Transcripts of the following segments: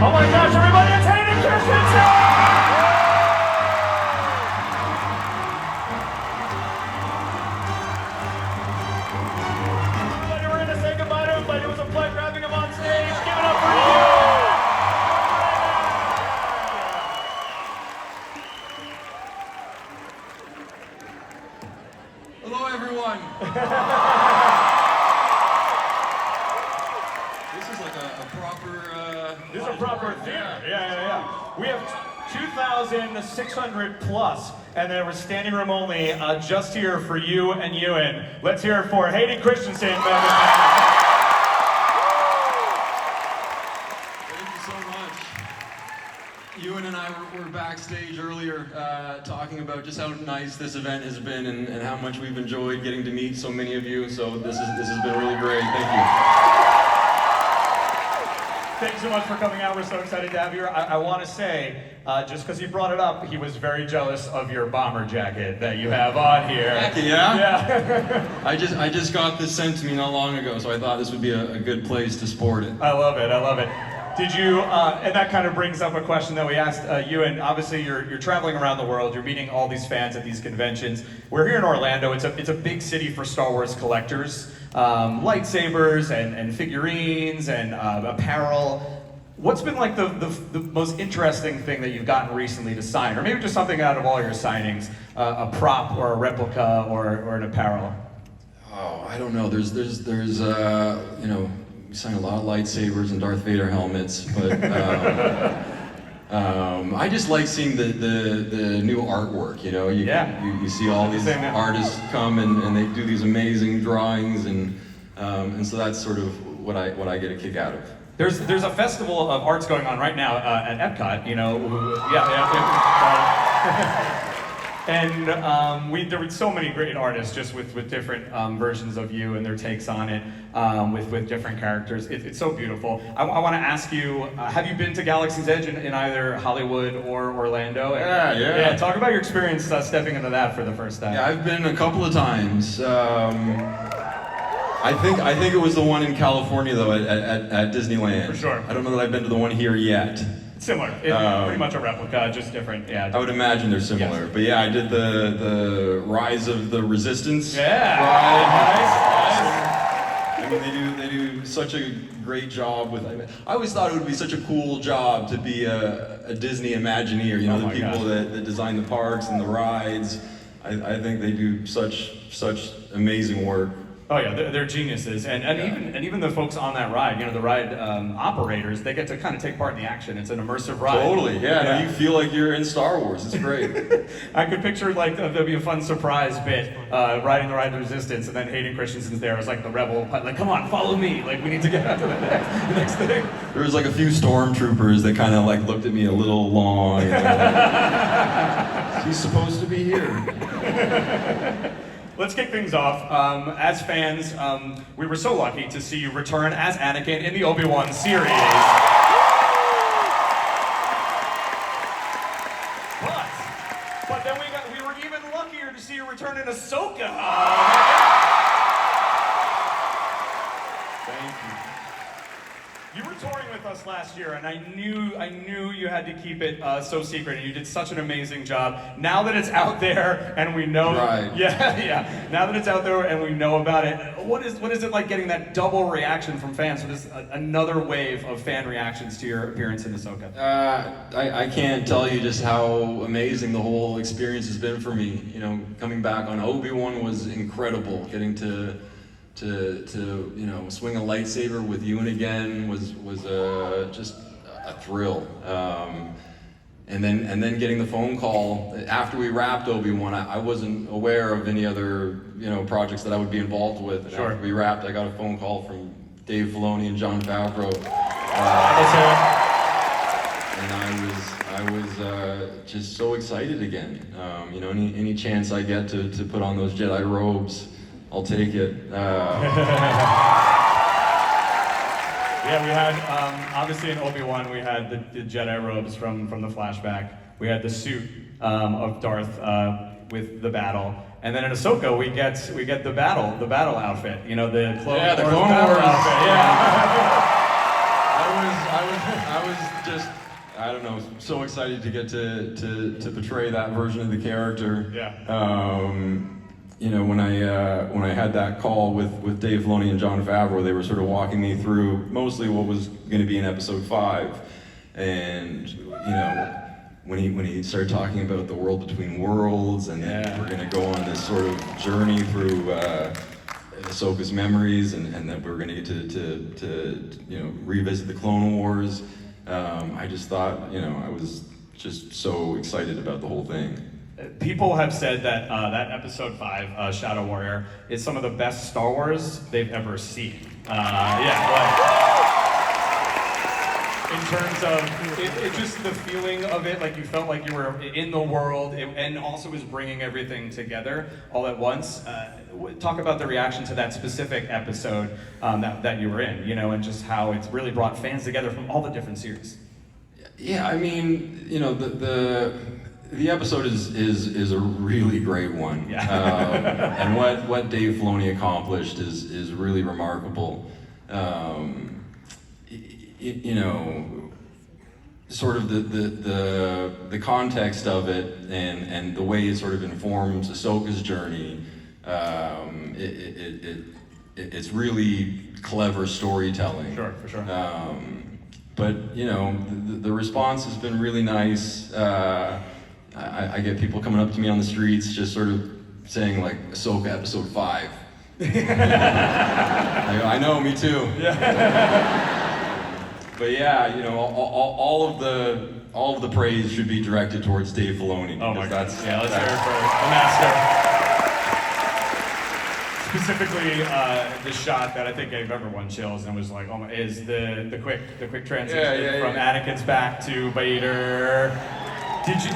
Oh my gosh, everybody, it's Hayden Christensen! Everybody, we're gonna say goodbye to him, but it was a pleasure having him on stage. Give it up for you! Hello, everyone. This is like a proper. This is a proper theater. Yeah. We have 2,600 plus, and then we're standing room only, just here for you and Ewan. Let's hear it for Hayden Christensen. Thank you so much. Ewan and I were backstage earlier talking about just how nice this event has been and how much we've enjoyed getting to meet so many of you. So this has been really great. Thank you. Thanks so much for coming out. We're so excited to have you here. I want to say, just because he brought it up, he was very jealous of your bomber jacket that you have on here. Heck yeah? Yeah. I just got this sent to me not long ago, so I thought this would be a good place to sport it. I love it. Did you, and that kind of brings up a question that we asked you, and obviously you're traveling around the world, you're meeting all these fans at these conventions. We're here in Orlando. It's a big city for Star Wars collectors. Lightsabers and figurines and apparel. What's been like the most interesting thing that you've gotten recently to sign, or maybe just something out of all your signings, a prop or a replica or an apparel? Oh, I don't know. There's you know, we sign a lot of lightsabers and Darth Vader helmets, but I just like seeing the new artwork. You know, you see all these artists come and they do these amazing drawings, and so that's sort of what I get a kick out of. There's a festival of arts going on right now at Epcot. You know, and there were so many great artists just with different versions of you and their takes on it, with different characters. It's so beautiful. I want to ask you, have you been to Galaxy's Edge in either Hollywood or Orlando? Yeah. Talk about your experience stepping into that for the first time. Yeah, I've been a couple of times. I think it was the one in California though, at Disneyland. For sure. I don't know that I've been to the one here yet. Similar. It's pretty much a replica, just different. Yeah. I would imagine they're similar. Yes. But yeah, I did the Rise of the Resistance. Yeah. Nice. I mean, they do such a great job with. I always thought it would be such a cool job to be a Disney Imagineer. You know, the people that design the parks and the rides. I think they do such amazing work. Oh yeah, they're geniuses, and even the folks on that ride, you know, the ride operators, they get to kind of take part in the action. It's an immersive ride. Totally, yeah. No, you feel like you're in Star Wars. It's great. I could picture like there'll be a fun surprise bit riding the ride of Resistance, and then Hayden Christensen's there as like the rebel, like, come on, follow me, like we need to get out to the next thing. There was like a few stormtroopers that kind of like looked at me a little long. He's supposed to be here. Let's kick things off. As fans, we were so lucky to see you return as Anakin in the Obi-Wan series. But then we were even luckier to see you return in Ahsoka. Thank you. You were touring with us last year, and I knew you had to keep it so secret, and you did such an amazing job. Now that it's out there, and we know, right. Yeah. Now that it's out there, and we know about it, what is it like getting that double reaction from fans? So this another wave of fan reactions to your appearance in Ahsoka. I can't tell you just how amazing the whole experience has been for me. You know, coming back on Obi-Wan was incredible. Getting to you know, swing a lightsaber with Ewan again was just a thrill. And then getting the phone call after we wrapped Obi-Wan, I wasn't aware of any other, you know, projects that I would be involved with. And sure. After we wrapped, I got a phone call from Dave Filoni and Jon Favreau. And I was just so excited again. You know, any chance I get to put on those Jedi robes, I'll take it. Yeah, we had, obviously in Obi-Wan, we had the Jedi robes from the flashback. We had the suit of Darth with the battle. And then in Ahsoka, we get the battle outfit. You know, the Clone Wars Clone Wars outfit. Yeah. I was just, I don't know, so excited to get to portray that version of the character. Yeah. You know, when I had that call with Dave Filoni and Jon Favreau, they were sort of walking me through mostly what was going to be in episode 5, and you know, when he started talking about the world between worlds, and then we're going to go on this sort of journey through Ahsoka's memories, and then we're going to get to you know, revisit the Clone Wars. I just thought, you know, I was just so excited about the whole thing. People have said that that episode 5, Shadow Warrior, is some of the best Star Wars they've ever seen. In terms of it just the feeling of it, like you felt like you were in the world, and also was bringing everything together all at once. Talk about the reaction to that specific episode that you were in, you know, and just how it's really brought fans together from all the different series. Yeah, I mean, you know, the episode is a really great one. Yeah. And what Dave Filoni accomplished is really remarkable. You know, sort of the context of it, and the way it sort of informs Ahsoka's journey. It's really clever storytelling. Sure, for sure. But you know, the response has been really nice. I get people coming up to me on the streets just sort of saying like, Ahsoka episode 5. I know, me too. Yeah. But yeah, you know, all of the praise should be directed towards Dave Filoni. Oh my God. Let's hear it for the master. Specifically, the shot that I think gave everyone chills and was like, oh my, is the quick transition from Anakin's back to Vader. Did you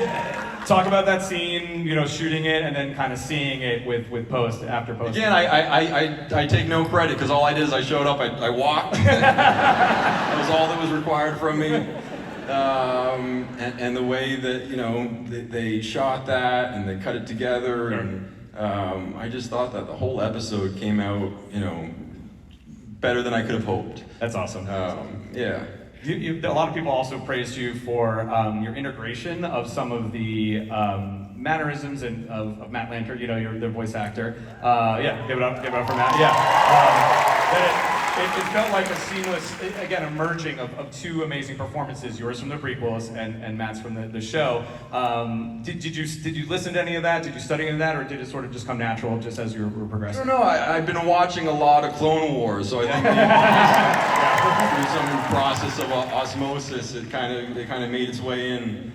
talk about that scene, you know, shooting it and then kind of seeing it with after post? Again, I take no credit, because all I did is I showed up, I walked. That was all that was required from me. And the way that, you know, they shot that and they cut it together, and I just thought that the whole episode came out, you know, better than I could have hoped. That's awesome. Yeah. A lot of people also praised you for your integration of some of the mannerisms of Matt Lanter, you know, you're the voice actor. Give it up for Matt. It felt like a seamless, again, a merging of two amazing performances, yours from the prequels and Matt's from the show. Did you listen to any of that? Did you study any of that, or did it sort of just come natural just as you were progressing? I don't know. I've been watching a lot of Clone Wars, so I think through some process of osmosis, it kind of made its way in.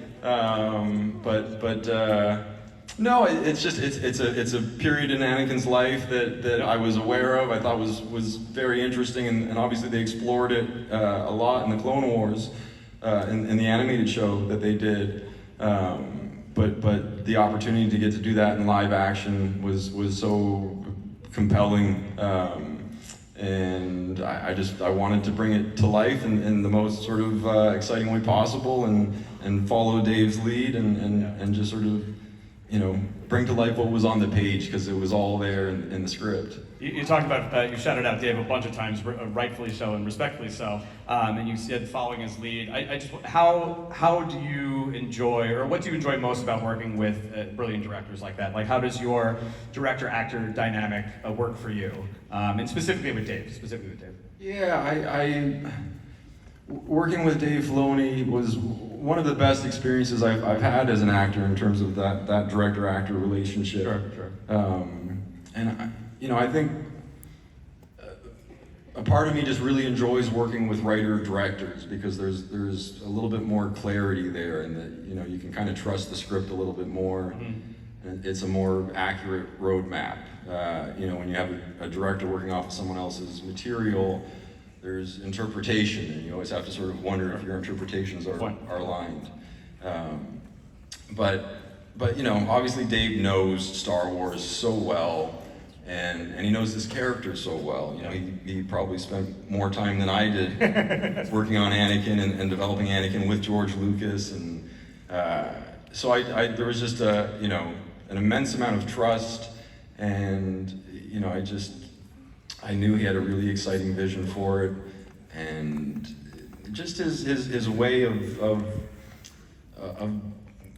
No, it's a period in Anakin's life that I was aware of. I thought was very interesting, and obviously they explored it a lot in the Clone Wars, in the animated show that they did. But the opportunity to get to do that in live action was so compelling, and I wanted to bring it to life in the most sort of exciting way possible, and follow Dave's lead, and just sort of, you know, bring to life what was on the page, because it was all there in the script. You talked about, you shouted out Dave a bunch of times, rightfully so and respectfully so, and you said following his lead. How do you enjoy, or what do you enjoy most about working with brilliant directors like that? Like, how does your director-actor dynamic work for you? And specifically with Dave. Yeah, working with Dave Filoni was one of the best experiences I've had as an actor in terms of that director-actor relationship. Sure. And I think a part of me just really enjoys working with writer-directors, because there's a little bit more clarity there, and that, you know, you can kind of trust the script a little bit more. Mm-hmm. And it's a more accurate roadmap. You know, when you have a director working off of someone else's material, there's interpretation, and you always have to sort of wonder if your interpretations are aligned. But you know, obviously Dave knows Star Wars so well, and he knows this character so well. You know, he probably spent more time than I did working on Anakin and developing Anakin with George Lucas, and so there was just an immense amount of trust, and you know, I knew he had a really exciting vision for it, and just his way of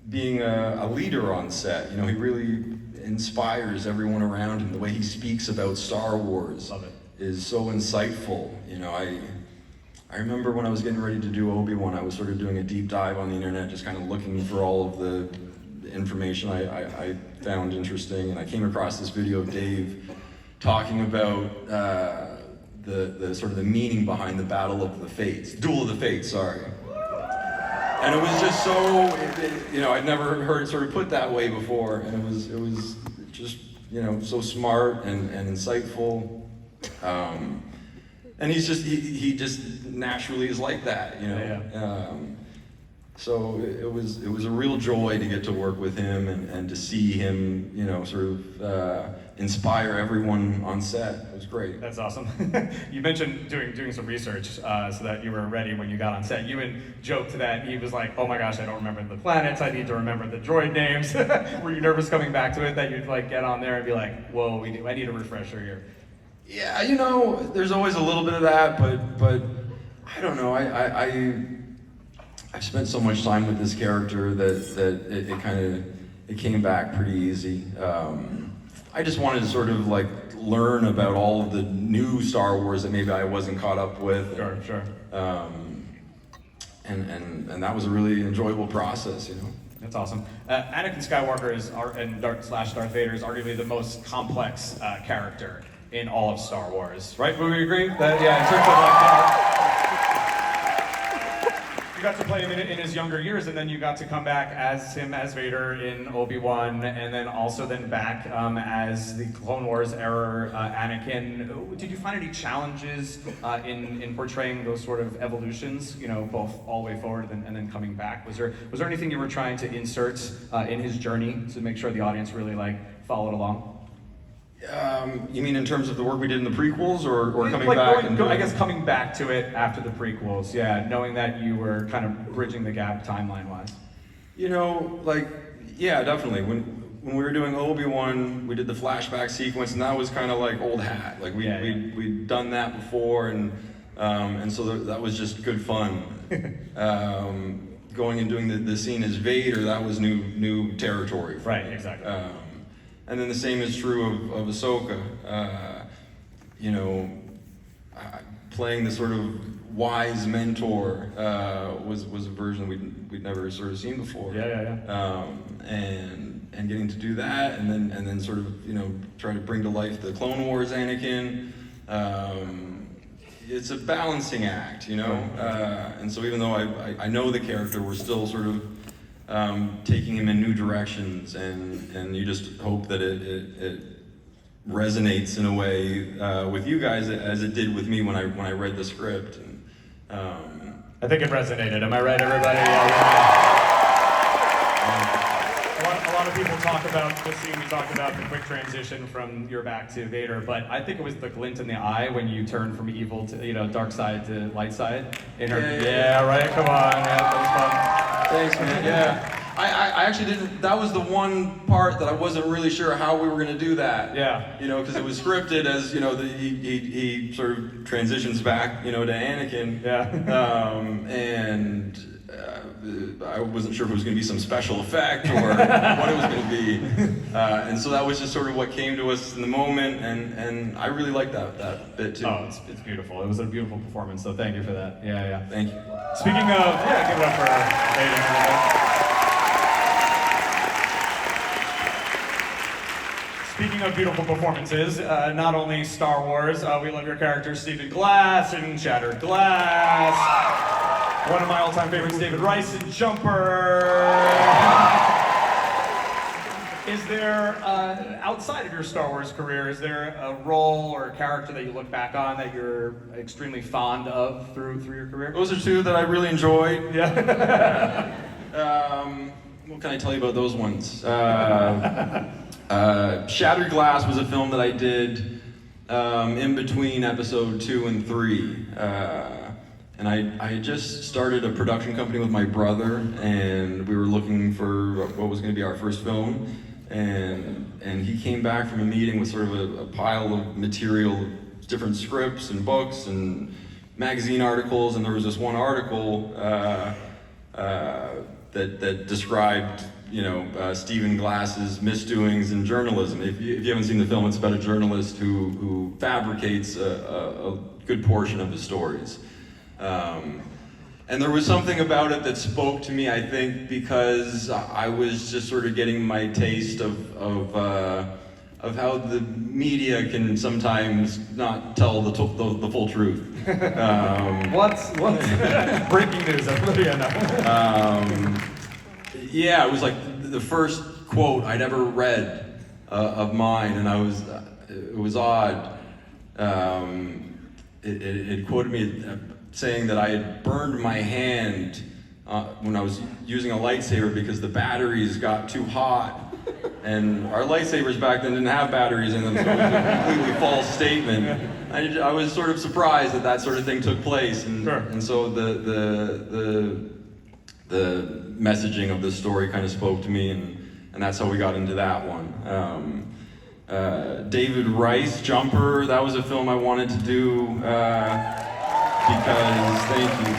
being a leader on set. You know, he really inspires everyone around him. The way he speaks about Star Wars is so insightful. You know, I remember when I was getting ready to do Obi-Wan, I was sort of doing a deep dive on the internet, just kind of looking for all of the information I found interesting, and I came across this video of Dave talking about the sort of the meaning behind the Battle of the Fates, Duel of the Fates, sorry. And it was just so, you know, I'd never heard it sort of put that way before, and it was just, you know, so smart and insightful. And he just naturally is like that, you know. Yeah. So it was a real joy to get to work with him and to see him, you know, sort of inspire everyone on set. It was great. That's awesome. You mentioned doing some research so that you were ready when you got on set. Ewan joked that he was like, "Oh my gosh, I don't remember the planets. I need to remember the droid names." Were you nervous coming back to it that you'd like get on there and be like, "Whoa, I need a refresher here"? Yeah, you know, there's always a little bit of that, but I don't know. I've spent so much time with this character that it came back pretty easy. I just wanted to sort of like learn about all of the new Star Wars that maybe I wasn't caught up with. Sure. And that was a really enjoyable process, you know. That's awesome. Anakin Skywalker and Darth Vader is arguably the most complex character in all of Star Wars, right? Would we agree? That, yeah, in terms of like, you got to play him in his younger years, and then you got to come back as Vader in Obi-Wan, and then back as the Clone Wars era Anakin. Did you find any challenges in portraying those sort of evolutions? You know, both all the way forward and then coming back. Was there anything you were trying to insert in his journey to make sure the audience really like followed along? You mean in terms of the work we did in the prequels, or coming like back? I guess coming back to it after the prequels, yeah, knowing that you were kind of bridging the gap timeline-wise. You know, like, yeah, definitely. When we were doing Obi-Wan, we did the flashback sequence, and that was kind of like old hat. Like we'd done that before, and so that was just good fun. Going and doing the scene as Vader, that was new territory for right, me. Exactly. And then the same is true of Ahsoka. You know, playing the sort of wise mentor was a version we'd never sort of seen before. Yeah. And getting to do that, and then sort of, you know, try to bring to life the Clone Wars Anakin. It's a balancing act, you know. And so even though I know the character, we're still sort of taking him in new directions, and you just hope that it resonates in a way with you guys as it did with me when I read the script. And I think it resonated. Am I right, everybody? Yeah. A lot of people talk about the scene. We talked about the quick transition from your back to Vader, but I think it was the glint in the eye when you turned from evil to, you know, dark side to light side. Yeah, right. Come on, yeah, that was fun. Thanks, man. Yeah. I actually didn't. That was the one part that I wasn't really sure how we were going to do that. Yeah. You know, because it was scripted as, you know, he sort of transitions back, you know, to Anakin. Yeah. And I wasn't sure if it was going to be some special effect or what it was going to be. And so that was just sort of what came to us in the moment, and I really liked that bit too. Oh, it's beautiful. It was a beautiful performance, so thank you for that. Yeah. Thank you. Speaking of, give it up for Hayden. Speaking of beautiful performances, not only Star Wars, we love your character Stephen Glass in Shattered Glass. One of my all-time favorites, David Rice in Jumper. Is there, outside of your Star Wars career, is there a role or a character that you look back on that you're extremely fond of through your career? Those are two that I really enjoyed. Yeah. What can I tell you about those ones? Shattered Glass was a film that I did in between episode 2 and 3. And I had just started a production company with my brother, and we were looking for what was going to be our first film. And he came back from a meeting with sort of a pile of material, different scripts and books and magazine articles, and there was this one article that described, Stephen Glass's misdoings in journalism. If you haven't seen the film, it's about a journalist who fabricates a good portion of his stories. And there was something about it that spoke to me, I think, because I was just sort of getting my taste of how the media can sometimes not tell the full truth. What's breaking news? Yeah, it was like the first quote I'd ever read of mine, and it was odd. It quoted me saying that I had burned my hand when I was using a lightsaber because the batteries got too hot. And our lightsabers back then didn't have batteries in them, so it was a completely false statement. I was sort of surprised that sort of thing took place, and Sure. and so the messaging of the story kind of spoke to me, and that's how we got into that one. David Rice, Jumper, that was a film I wanted to do because, thank you.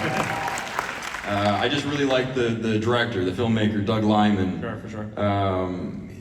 I just really like the director, the filmmaker, Doug Liman. Sure, for sure.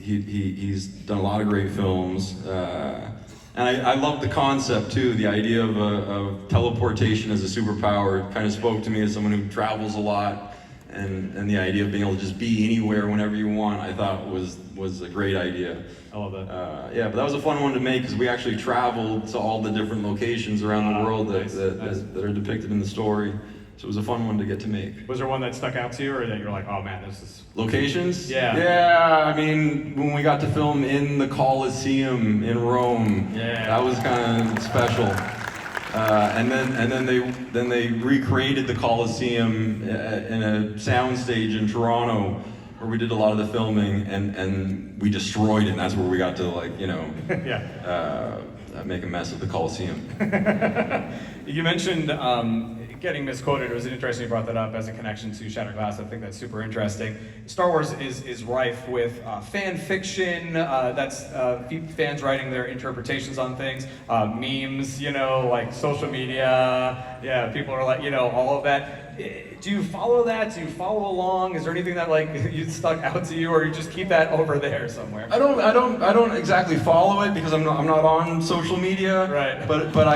He's done a lot of great films. And I love the concept too, the idea of teleportation as a superpower kind of spoke to me as someone who travels a lot, and the idea of being able to just be anywhere whenever you want, I thought was a great idea. I love that. Yeah, but that was a fun one to make because we actually traveled to all the different locations around the world nice. that are depicted in the story. So it was a fun one to get to make. Was there one that stuck out to you, or that you're like, oh man, this is... Locations? Yeah. Yeah, I mean, when we got to film in the Colosseum in Rome, that was kind of special. And then they recreated the Colosseum in a soundstage in Toronto, where we did a lot of the filming, and we destroyed it. And that's where we got to make a mess of the Colosseum. You mentioned getting misquoted. It was interesting you brought that up as a connection to Shattered Glass. I think that's super interesting. Star Wars is rife with fan fiction. That's fans writing their interpretations on things, memes, like social media. Yeah, people are like, all of that. Do you follow that? Do you follow along? Is there anything that you stuck out to you, or you just keep that over there somewhere? I don't exactly follow it because I'm not on social media. Right. But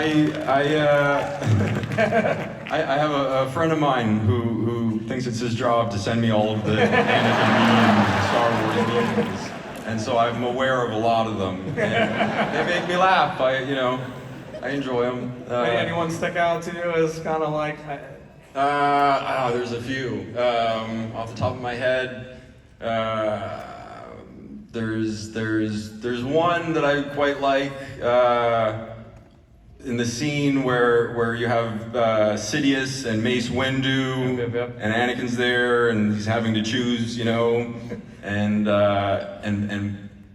I have a friend of mine who thinks it's his job to send me all of the Anakin memes and Star Wars memes, and so I'm aware of a lot of them. And they make me laugh. I enjoy them. Anyone stick out to you as kind of like? There's a few. Off the top of my head, there's one that I quite like. In the scene where you have Sidious and Mace Windu, Yep. and Anakin's there, and he's having to choose, and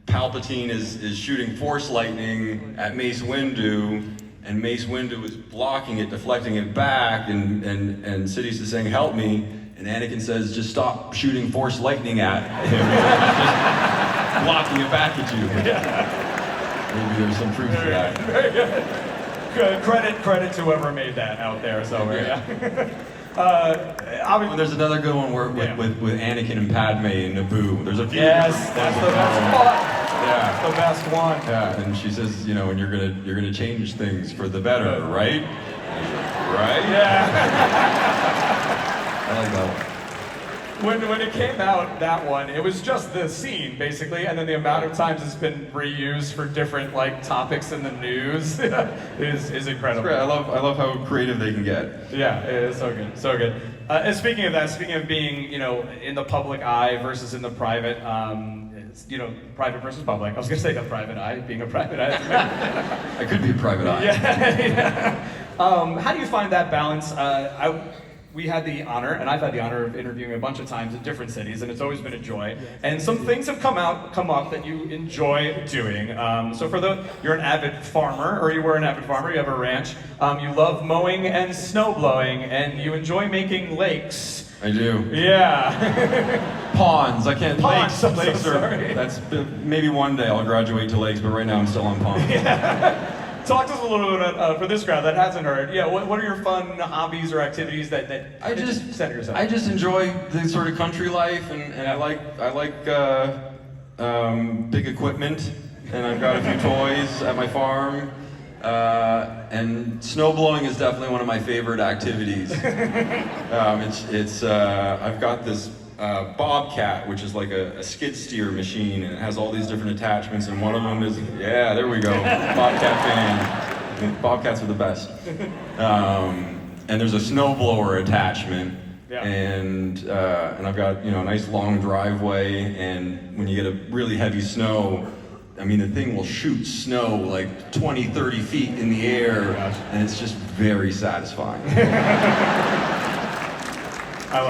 Palpatine is shooting Force lightning at Mace Windu, and Mace Windu is blocking it, deflecting it back, and Sidious is saying, "Help me," and Anakin says, "Just stop shooting Force lightning at him, just blocking it back at you." Maybe there's some truth to that. Very good. Credit to whoever made that out there somewhere. Yeah. There's another good one with Anakin and Padme in Naboo. There's a few. Yes, that's the best one. Yeah, that's the best one. Yeah, and she says, and you're gonna change things for the better, right? Right? Yeah. I like that one. When it came out, that one, it was just the scene, basically, and then the amount of times it's been reused for different, topics in the news is incredible. It's great. I love how creative they can get. Yeah, it is so good, so good. And speaking of that, speaking of being, in the public eye versus in the private, private versus public. I was gonna say the private eye, being a private eye. I could be a private eye. Yeah. How do you find that balance? We had the honor, and I've had the honor of interviewing a bunch of times in different cities, and it's always been a joy. And some things have come up that you enjoy doing. So you're an avid farmer, or you were an avid farmer, you have a ranch. You love mowing and snow blowing, and you enjoy making lakes. I do. Yeah. Ponds. I can't. Ponds. Lakes are. That's maybe one day I'll graduate to lakes, but right now I'm still on ponds. Yeah. Talk to us a little bit for this crowd that hasn't heard. Yeah, what are your fun hobbies or activities that I just center yourself? I just enjoy the sort of country life, and I like big equipment, and I've got a few toys at my farm. And snow blowing is definitely one of my favorite activities. I've got this Bobcat, which is like a skid steer machine, and it has all these different attachments, and one of them is, yeah, there we go, Bobcat fan. Bobcats are the best. And there's a snowblower attachment, and I've got a nice long driveway, and when you get a really heavy snow, I mean, the thing will shoot snow like 20, 30 feet in the air, and it's just very satisfying. I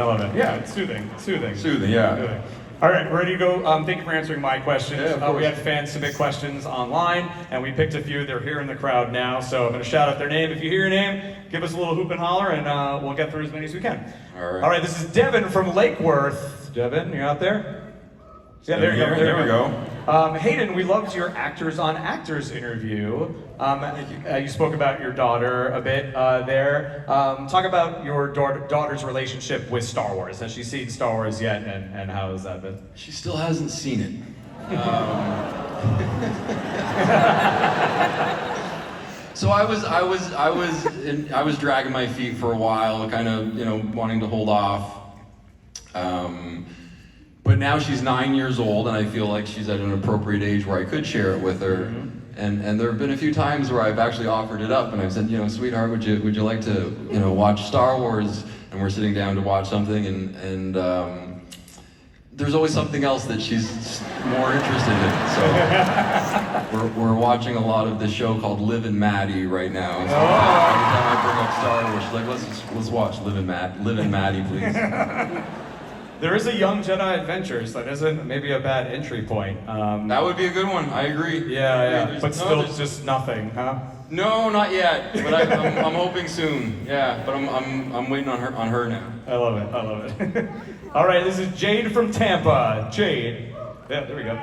love it. Yeah, it's soothing. Soothing, yeah. Soothing. All right, we're ready to go. Thank you for answering my questions. Yeah, we had fans submit questions online, and we picked a few. They're here in the crowd now, so I'm going to shout out their name. If you hear your name, give us a little hoop and holler, and we'll get through as many as we can. All right, this is Devin from Lake Worth. Devin, you out there? Yeah, there you go. There we go. Hayden, we loved your Actors on Actors interview. You spoke about your daughter a bit there. Talk about your daughter's relationship with Star Wars. Has she seen Star Wars yet, and how has that been? She still hasn't seen it. So I was dragging my feet for a while, kind of wanting to hold off. But now she's 9 years old, and I feel like she's at an appropriate age where I could share it with her. Mm-hmm. And there have been a few times where I've actually offered it up, and I've said, sweetheart, would you like to watch Star Wars? And we're sitting down to watch something, and there's always something else that she's more interested in. So we're watching a lot of this show called Liv and Maddie right now. So every time I bring up Star Wars, she's like, let's watch Liv and Maddie, please. There is a Young Jedi Adventure, so that isn't maybe a bad entry point. That would be a good one. I agree. Yeah. But still, just nothing, huh? No, not yet. But I'm hoping soon. Yeah, but I'm waiting on her now. I love it. All right, this is Jade from Tampa. Jade. Yeah, there we go.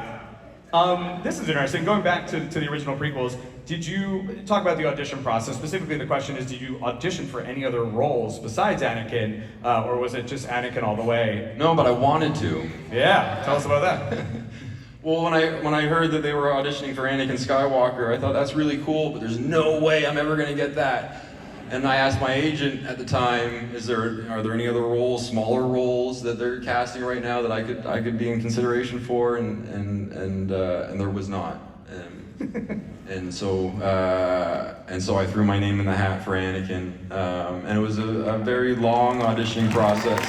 This is interesting. Going back to the original prequels, did you talk about the audition process? Specifically, the question is, did you audition for any other roles besides Anakin, or was it just Anakin all the way? No, but I wanted to. Yeah, tell us about that. Well, when I heard that they were auditioning for Anakin Skywalker, I thought that's really cool, but there's no way I'm ever going to get that. And I asked my agent at the time, are there any other roles, smaller roles that they're casting right now that I could be in consideration for? And there was not. And so I threw my name in the hat for Anakin, and it was a very long auditioning process.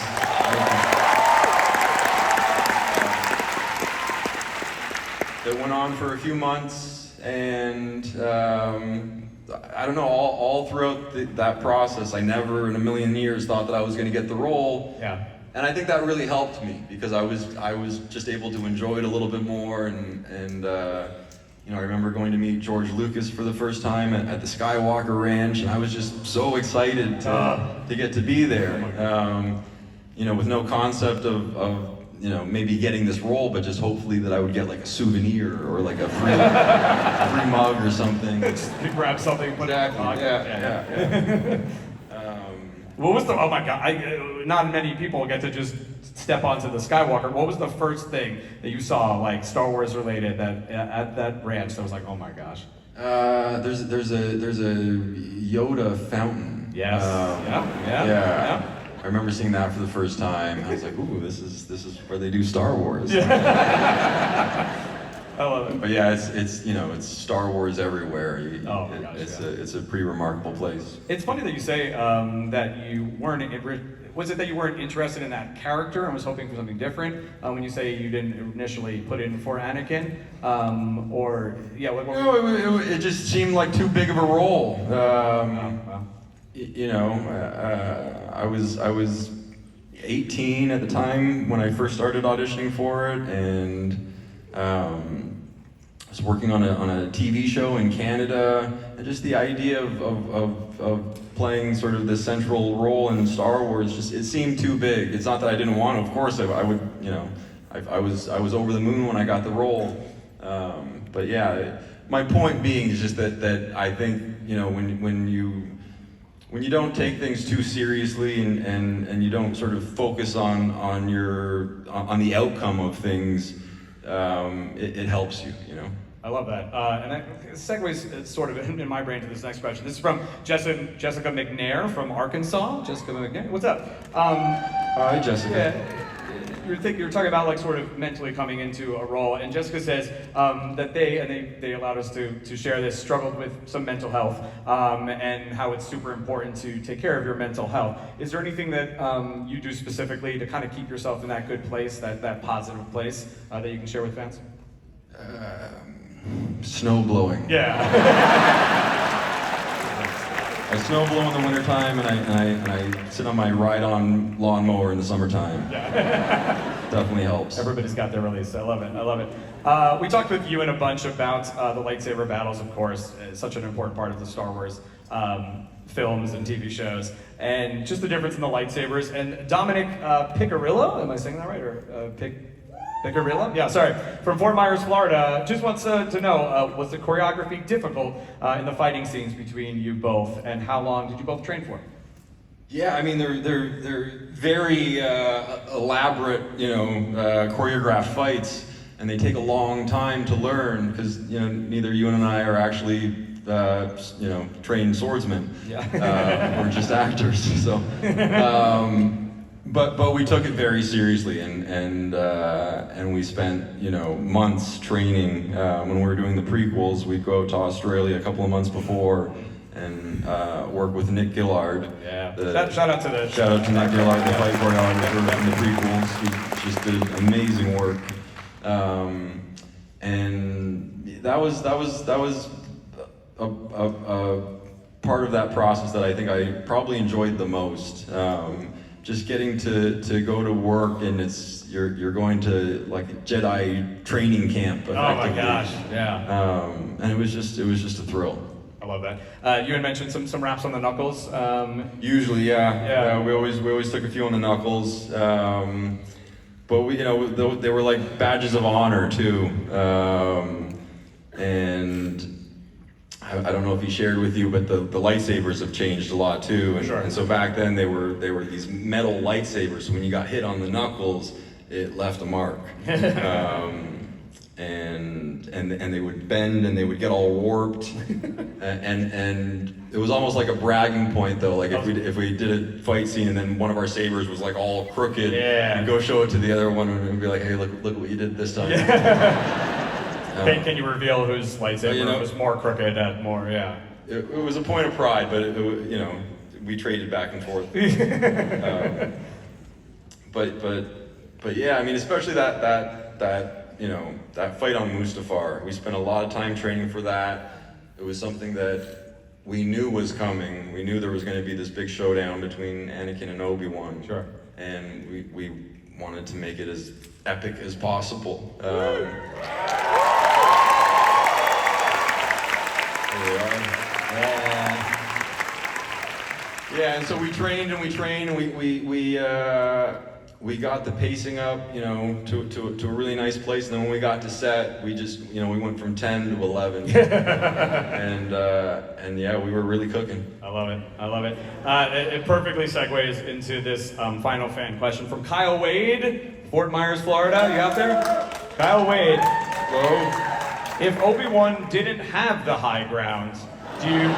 It went on for a few months, and I don't know, all throughout that process, I never in a million years thought that I was going to get the role. Yeah. And I think that really helped me, because I was just able to enjoy it a little bit more, and I remember going to meet George Lucas for the first time at the Skywalker Ranch, and I was just so excited to get to be there. With no concept of maybe getting this role, but just hopefully that I would get like a souvenir or like a free mug or something. Just grab something, put it in your pocket. Yeah. What was oh my God, not many people get to just step onto the Skywalker. What was the first thing that you saw, like Star Wars related, that at that ranch that was like, oh my gosh? There's a Yoda fountain. Yes. Yeah. I remember seeing that for the first time. I was like, ooh, this is where they do Star Wars. I love it. But yeah, it's Star Wars everywhere. It's a pretty remarkable place. It's funny that you say that you weren't. Was it that you weren't interested in that character and was hoping for something different? When you say you didn't initially put in for Anakin, it just seemed like too big of a role. I was 18 at the time when I first started auditioning for it, and I was working on a TV show in Canada, and just the idea of playing sort of the central role in Star Wars, it seemed too big. It's not that I didn't want to. Of course, I would. I was over the moon when I got the role. But yeah, My point being is just that I think, you know, when you don't take things too seriously and you don't sort of focus on the outcome of things, it helps you, you know. I love that. And that segues sort of in my brain to this next question. This is from Jessica McNair from Arkansas. Jessica McNair, what's up? Hi, Jessica. Yeah, you're talking about like sort of mentally coming into a role, and Jessica says that they allowed us to share this, struggled with some mental health, and how it's super important to take care of your mental health. Is there anything that you do specifically to kind of keep yourself in that good place, that positive place, that you can share with fans? Snow blowing. Yeah. I snow blow in the wintertime, and I sit on my ride-on lawnmower in the summertime. Yeah. Definitely helps. Everybody's got their release. I love it. I love it. We talked with Ewan a bunch about the lightsaber battles, of course. It's such an important part of the Star Wars films and TV shows, and just the difference in the lightsabers. And Dominic Picarillo, am I saying that right? Or Picarillo? Yeah, sorry. From Fort Myers, Florida, just wants to know, was the choreography difficult in the fighting scenes between you both, and how long did you both train for? Yeah, I mean they're very elaborate, you know, choreographed fights, and they take a long time to learn because you know neither you and I are actually you know trained swordsmen. Yeah. We're just actors. So, but we took it very seriously, and we spent you know months training. When we were doing the prequels, we'd go out to Australia a couple of months before. And work with Nick Gillard. Yeah. Shout out to Nick Gillard, the fight choreographer from the prequels. He just did amazing work. And that was a part of that process that I think I probably enjoyed the most. Just getting to go to work and you're going to like a Jedi training camp. Oh my gosh! Yeah. And it was just a thrill. I love that. You had mentioned some raps on the knuckles. Usually, yeah. We always took a few on the knuckles, but we, you know, they were like badges of honor too. And I don't know if he shared with you, but the lightsabers have changed a lot too. And, Sure. and so back then they were these metal lightsabers. So when you got hit on the knuckles, it left a mark. And they would bend and they would get all warped, and it was almost like a bragging point though. Like if we did a fight scene and then one of our sabers was like all crooked, yeah, we'd go show it to the other one and we'd be like, hey, look what you did this time. Yeah. Can you reveal whose lightsaber was more crooked at more? Yeah. It was a point of pride, but you know we traded back and forth. But yeah, I mean especially that. You know, that fight on Mustafar, we spent a lot of time training for that. It was something that we knew was coming. We knew there was going to be this big showdown between Anakin and Obi-Wan. Sure. And we wanted to make it as epic as possible. Here we are. Yeah, and so we trained and we got the pacing up, you know, to a really nice place. And then when we got to set, we just, you know, we went from 10 to 11. and yeah, we were really cooking. I love it. I love it. It perfectly segues into this final fan question from Kyle Wade, Fort Myers, Florida. You out there? Kyle Wade. Hello. If Obi-Wan didn't have the high ground, do you...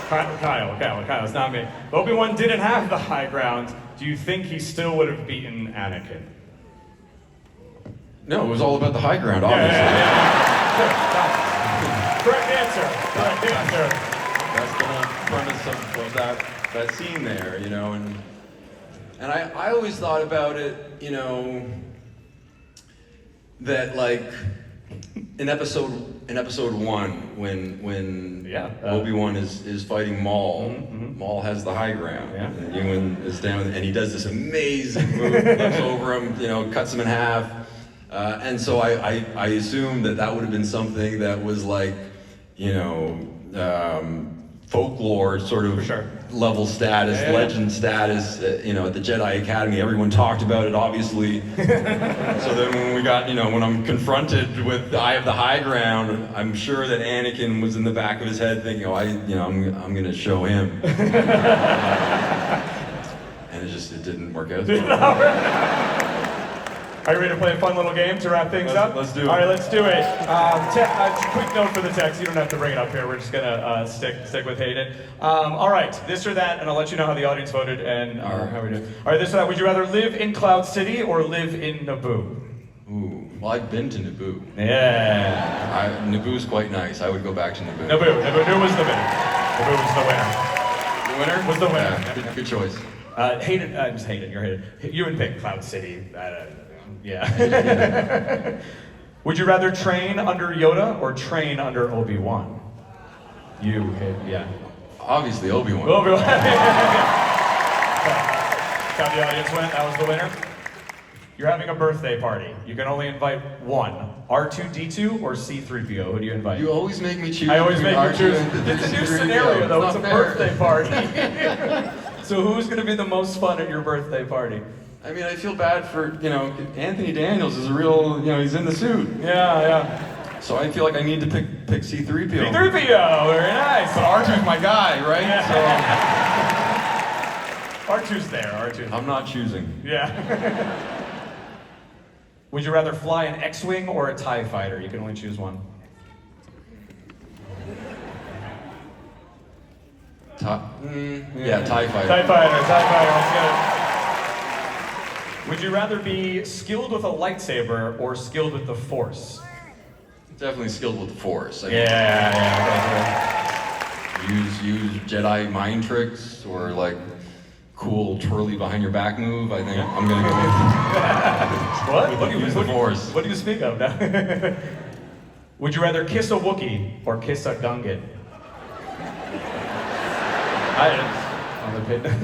Kyle, it's not me. If Obi-Wan didn't have the high ground, do you think he still would have beaten Anakin? No, it was all about the high ground, obviously. Yeah. Correct answer. That's the premise of that scene there, you know, and I always thought about it, you know, that like in episode 1 when Obi-Wan is fighting Maul, Maul has the high ground, and Ewan is down, and he does this amazing move, looks over him, you know, cuts him in half, and so I assumed that would have been something that was like, you know, folklore sort of sure. level status, legend status, you know, at the Jedi Academy. Everyone talked about it, obviously. So then when we got, you know, when I'm confronted with the Eye of the High Ground, I'm sure that Anakin was in the back of his head thinking, oh, I'm going to show him. And it didn't work out. Are you ready to play a fun little game to wrap things up? Let's do it. All right, let's do it. Quick note for the text. You don't have to bring it up here. We're just gonna stick with Hayden. All right, this or that, and I'll let you know how the audience voted and how we do. All right, this or that. Would you rather live in Cloud City or live in Naboo? Ooh, well, I've been to Naboo. Yeah. Naboo's quite nice. I would go back to Naboo. Naboo was the winner. Naboo was the winner. The winner? Was the winner. Yeah, good choice. Hayden, just Hayden, you're Hayden. You would pick Cloud City. Yeah. Would you rather train under Yoda or train under Obi-Wan? Yeah. Obviously, Obi-Wan. Obi-Wan. How the audience went. That was the winner. You're having a birthday party. You can only invite one. R2-D2 or C-3PO? Who do you invite? You always make me choose. I always make you choose. R2 and It's a new C-3PO. scenario, though. It's a not fair. birthday party. So who's going to be the most fun at your birthday party? I mean, I feel bad for, you know, Anthony Daniels is a real, you know, he's in the suit. Yeah. So I feel like I need to pick C-3PO. C-3PO, very nice. But R2's my guy, right? R2's there, R2's. I'm not choosing. Yeah. Would you rather fly an X-Wing or a TIE fighter? You can only choose one. Yeah, TIE fighter. TIE fighter, let's get it. Would you rather be skilled with a lightsaber or skilled with the Force? Definitely skilled with the Force. I mean, use Jedi mind tricks or like cool twirly behind your back move. I think I'm gonna go with use the Force. What do you speak of now? Would you rather kiss a Wookiee or kiss a Gungan?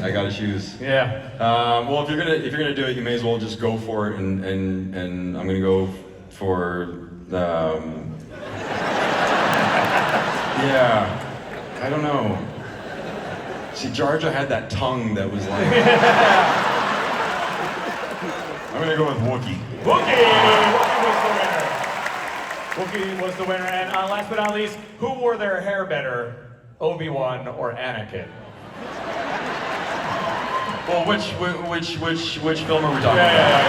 I gotta choose. Yeah. Well, if you're gonna do it, you may as well just go for it, and I'm gonna go for yeah. I don't know. See, Jar Jar had that tongue that was like. I'm gonna go with Wookiee. Wookiee was the winner. And last but not least, who wore their hair better, Obi-Wan or Anakin? Well, which film are we talking about?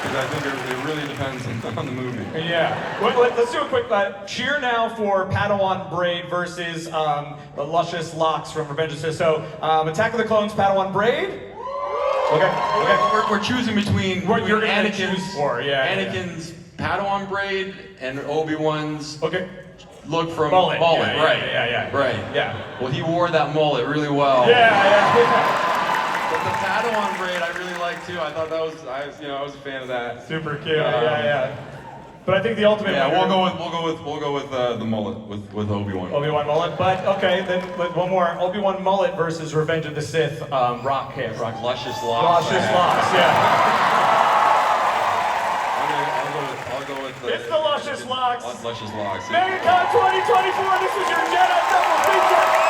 Because I think it really depends on the movie. Yeah. Well, let's do a quick cheer now for Padawan Braid versus the luscious locks from Revenge of the Sith. So, Attack of the Clones, Padawan Braid. Okay. We're choosing between What you're gonna Anakin's choose for, Anakin's Padawan braid and Obi-Wan's look from mullet. Right. Right. Yeah. Well, he wore that mullet really well. Yeah. But the Padawan braid I really like too. I thought that was I was a fan of that. Super cute. Yeah. But I think the ultimate. Yeah, we'll go with the mullet with Obi-Wan. Obi-Wan mullet, but okay, then one more. Obi-Wan mullet versus Revenge of the Sith. Rock luscious locks. Yeah. I'll go with it's the luscious locks. Luscious locks. MegaCon 2024. This is your Jedi Double Feature.